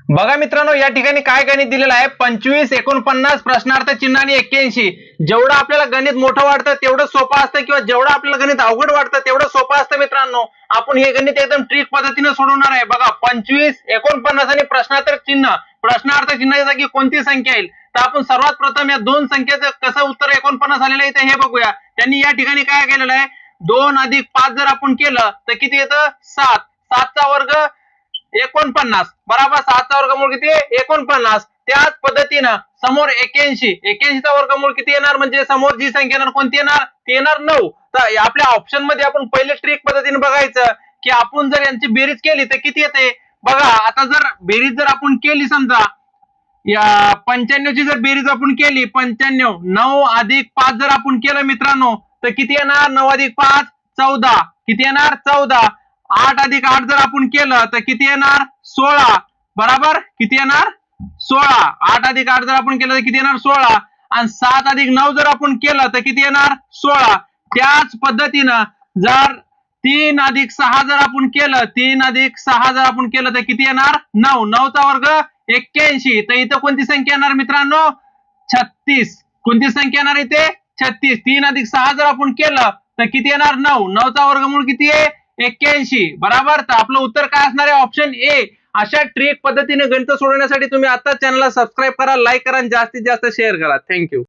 बघा मित्रांनो, या ठिकाणी काय गणित दिलेलं आहे 25, 49 प्रश्नार्थ चिन्ह आणि 81. जेवढं आपल्याला गणित मोठं वाटतं तेवढं सोपं असतं किंवा जेवढं आपल्याला गणित अवघड वाटतं तेवढं सोपं असतं मित्रांनो. आपण हे गणित एकदम ट्रिक पद्धतीने सोडवणार आहे. बघा 25, 49 आणि प्रश्नार्थ चिन्ह जागी कोणती संख्या येईल. तर आपण सर्वात प्रथम या दोन संख्येचं कसं उत्तर 49 आलेलं आहे ते हे बघूया. त्यांनी या ठिकाणी काय केलेलं आहे, 2 अधिक 5 जर आपण केलं तर किती येतं 7. 7 चा वर्ग 49 बरोबर. 7 चा वर्गमूळ किती 49. त्याच पद्धतीनं समोर 81. 81 चा वर्गमूळ किती येणार, म्हणजे समोर जी संख्या येणार कोणती येणार, ती येणार 9. तर आपल्या ऑप्शन मध्ये आपण पहिले ट्रिक पद्धतीने बघायचं की आपण जर यांची बेरीज केली तर किती येते. बघा आता जर बेरीज जर आपण केली, समजा या 95 ची जर बेरीज आपण केली, 95 9 अधिक 5 जर आपण केलं मित्रांनो तर किती येणार, 9 अधिक 5 14. किती येणार 14. 8 अधिक 8 जर आपण केलं तर किती येणार 16 बरोबर. किती येणार 16. 8 अधिक 8 जर आपण केलं तर किती येणार 16. आणि 7 अधिक 9 जर आपण केलं तर किती येणार 16. त्याच पद्धतीनं जर 3 अधिक 6 जर आपण केलं, 3 अधिक 6 जर आपण केलं तर किती येणार 9. 9 चा वर्ग 81. तर इथं कोणती संख्या येणार मित्रांनो 36. कोणती संख्या येणार इथे 36. 3 अधिक 6 जर आपण केलं तर किती येणार 9. 9 चा वर्गमूळ किती आहे 81 बरोबर. तर आपलं उत्तर काय असणार आहे ऑप्शन ए. अशा ट्रिक पद्धतीने गणित सोडवण्यासाठी तुम्ही आता चॅनलला सबस्क्राईब करा, लाईक करा आणि जास्तीत जास्त शेअर करा. थँक्यू.